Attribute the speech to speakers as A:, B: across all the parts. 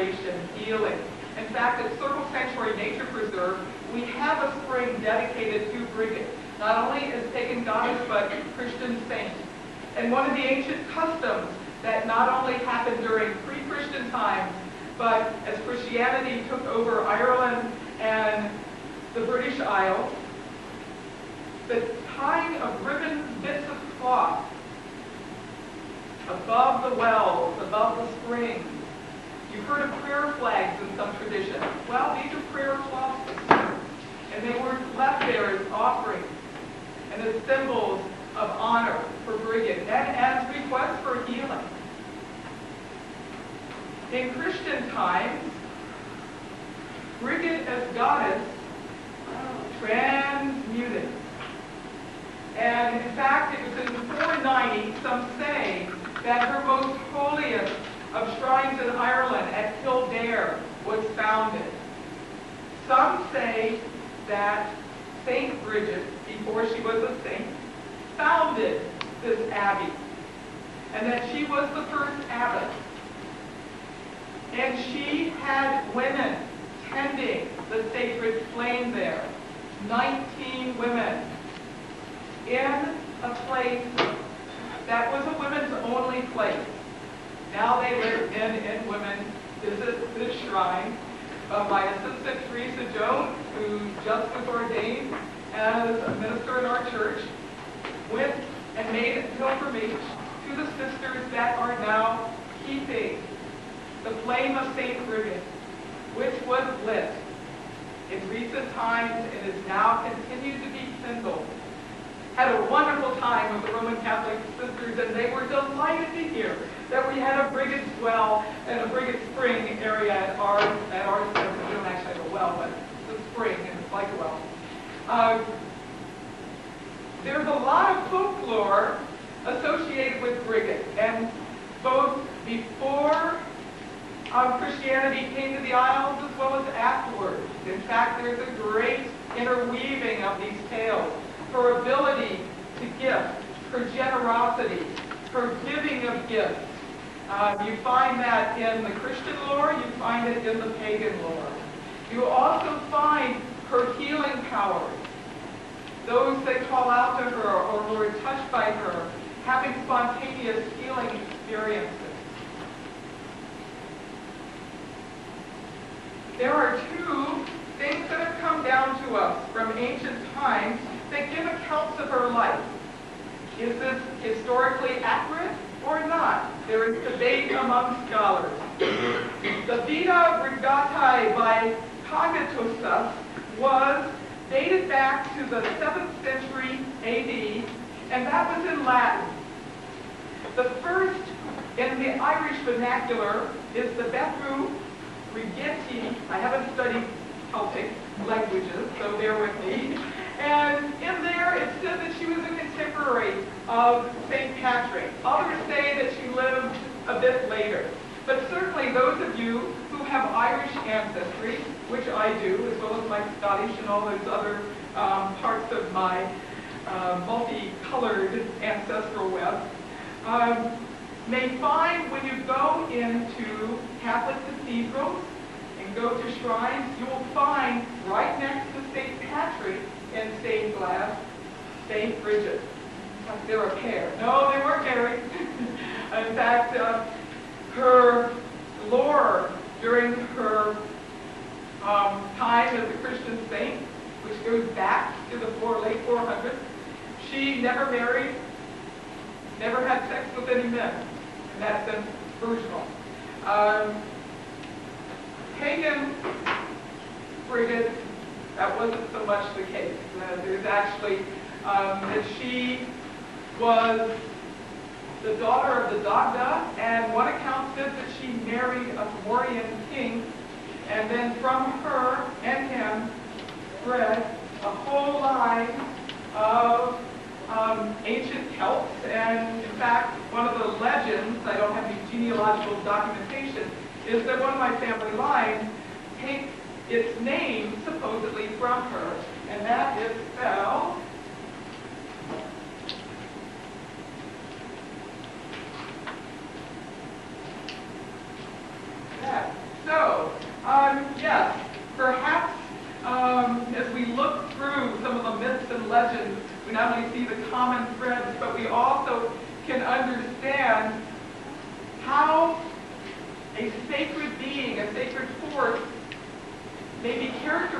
A: restoration, healing. In fact, at Circle Sanctuary Nature Preserve, we have a spring dedicated to Brigid, not only as pagan goddess, but Christian saint. And one of the ancient customs that not only happened during pre-Christian times, but as Christianity took over Ireland and the British Isles, the tying of ribbon bits of cloth above the wells, above the springs. You've heard of prayer flags in some traditions. Well, these are prayer cloths, and they were left there as offerings and as symbols of honor for Brigid and as requests for healing. In Christian times, Brigid as goddess transmuted. And in fact, it was in 490, some say, that her most holiest of shrines in Ireland at Kildare was founded. Some say that Saint Brigid, before she was a saint, founded this abbey, and that she was the first abbot. And she had women tending the sacred flame there, 19 women, in a place that was a women's only place. Now they live in women visit this shrine. My assistant, Teresa Jones, who just was ordained as a minister in our church, went and made a pilgrimage to the sisters that are now keeping the flame of St. Brigid, which was lit in recent times and is now continued to be kindled. Had a wonderful time with the Roman Catholic sisters, and they were delighted to hear that we had a Brigid well and a Brigid spring area at our center. We don't actually have a well, but it's a spring, and it's like a well. There's a lot of folklore associated with Brigid, and both before Christianity came to the Isles as well as afterwards. In fact, there's a great interweaving of these tales. Her ability to gift, her generosity, her giving of gifts. You find that in the Christian lore, you find it in the pagan lore. You also find her healing powers. Those that call out to her or who are touched by her, having spontaneous healing experiences. There are two things that have come down to us from ancient times that give accounts of her life. Is this historically accurate or not? There is debate among scholars. The Vita Brigatae by Tacitus was dated back to the 7th century AD, and that was in Latin. The first in the Irish vernacular is the Bethru Brigidi. I haven't studied Celtic languages, so bear with me. And in there, it said that she was a contemporary of St. Patrick. Others say that she lived a bit later. But certainly those of you who have Irish ancestry, which I do, as well as my Scottish and all those other parts of my multicolored ancestral web, may find when you go into Catholic cathedrals and go to shrines, you will find right next to St. Patrick and stained glass, St. Brigid. Like they're a pair. No, they weren't married. In fact, her lore during her time as a Christian saint, which goes back to the late 400s, she never married, never had sex with any men. In that sense, virginal. Pagan Brigid, that wasn't so much the case. There's actually that she was the daughter of the Dagda, and one account says that she married a Mauryan king, and then from her and him spread a whole line of ancient Celts. And in fact, one of the legends, I don't have any genealogical documentation, is that one of my family lines takes its name supposedly from her, and that is spelled that. So,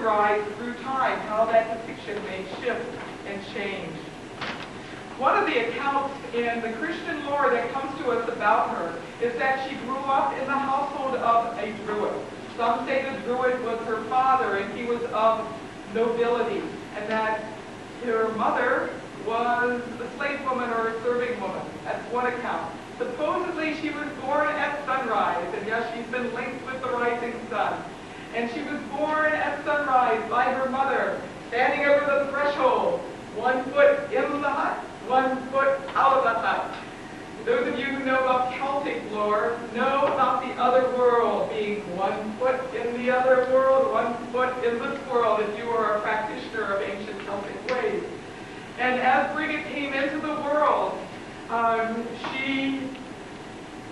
A: characterize through time how that depiction may shift and change. One of the accounts in the Christian lore that comes to us about her is that she grew up in the household of a druid. Some say the druid was her father and he was of nobility, and that her mother was a slave woman or a serving woman. That's one account. Supposedly she was born at sunrise, and yes, she's been linked with the rising sun. And she was born at sunrise by her mother, standing over the threshold, 1 foot in the hut, 1 foot out of the hut. Those of you who know about Celtic lore know about the other world being 1 foot in the other world, 1 foot in this world, if you are a practitioner of ancient Celtic ways. And as Brigid came into the world, she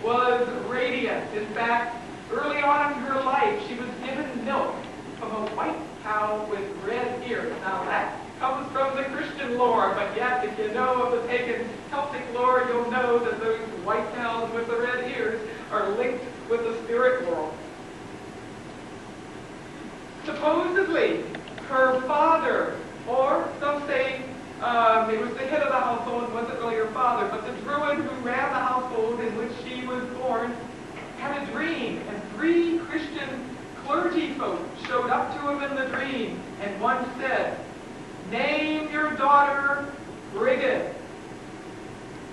A: was radiant. In fact, early on in her life, she was given milk from a white cow with red ears. Now that comes from the Christian lore, but yet if you know of the pagan Celtic lore, you'll know that those white cows with the red ears are linked with the spirit world. Supposedly, her father, or some say it was the head of the household, it wasn't really her father, but the druid who ran the household in which she was born had a dream, and 3 Christian clergy folk showed up to him in the dream, and one said, "Name your daughter Brigid."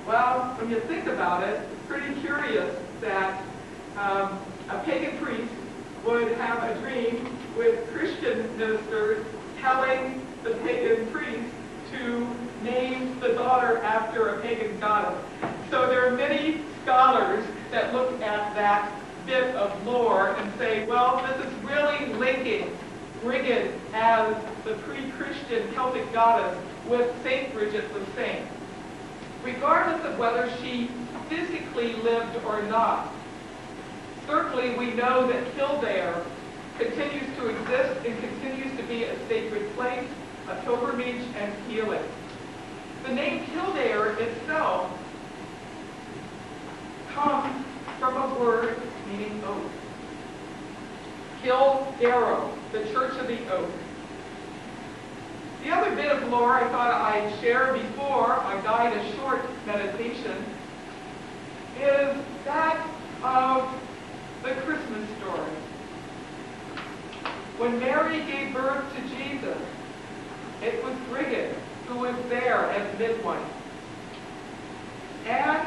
A: Well, when you think about it, it's pretty curious that a pagan priest would have a dream with Christian ministers telling the pagan priest to name the daughter after a pagan goddess. So there are many scholars that look at that bit of lore and say, well, this is really linking Brigid as the pre-Christian Celtic goddess with Saint Brigid the Saint. Regardless of whether she physically lived or not, certainly we know that Kildare continues to exist and continues to be a sacred place, a pilgrimage, and healing. The name Kildare itself comes from a word meaning oak. Kildare, the Church of the Oak. The other bit of lore I thought I'd share before I guide a short meditation is that of the Christmas story. When Mary gave birth to Jesus, it was Brigid who was there as midwife. And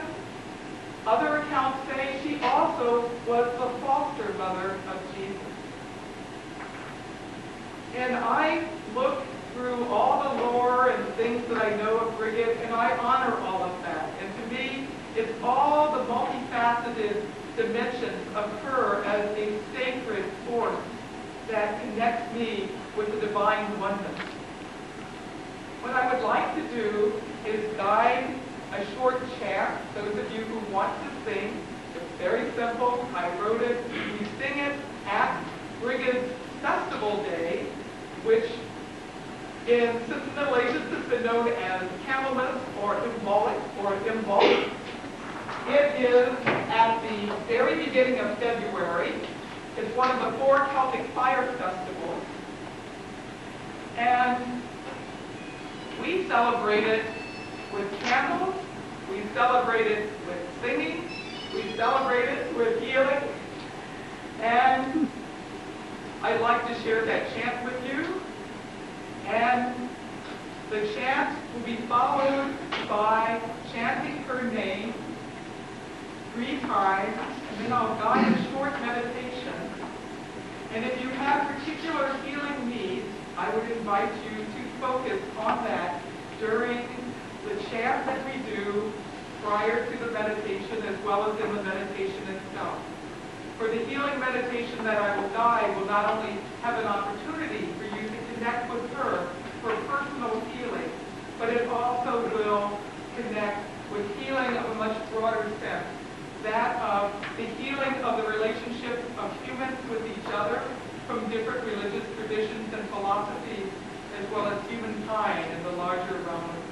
A: other accounts say she also was the foster mother of Jesus. And I look through all the lore and things that I know of Brigid, and I honor all of that. And to me, it's all the multifaceted dimensions of her as a sacred force that connects me with the divine oneness. What I would like to do is guide a short chant. Those of you who want to sing, it's very simple. I wrote it. We sing it at Brigid's Festival Day, which in System Middle Ages has been known as Candlemas or Imbolc. It is at the very beginning of February. It's one of the 4 Celtic fire festivals. And we celebrate it with candles, we celebrate it with singing, we celebrate it with healing. And I'd like to share that chant with you. And the chant will be followed by chanting her name 3 times, and then I'll guide a short meditation. And if you have particular healing needs, I would invite you to focus on that during the chant that we do prior to the meditation as well as in the meditation itself. For the healing meditation that I will guide will not only have an opportunity for you to connect with her for personal healing, but it also will connect with healing of a much broader sense. That of the healing of the relationship of humans with each other from different religious traditions and philosophies, as well as humankind in the larger realm of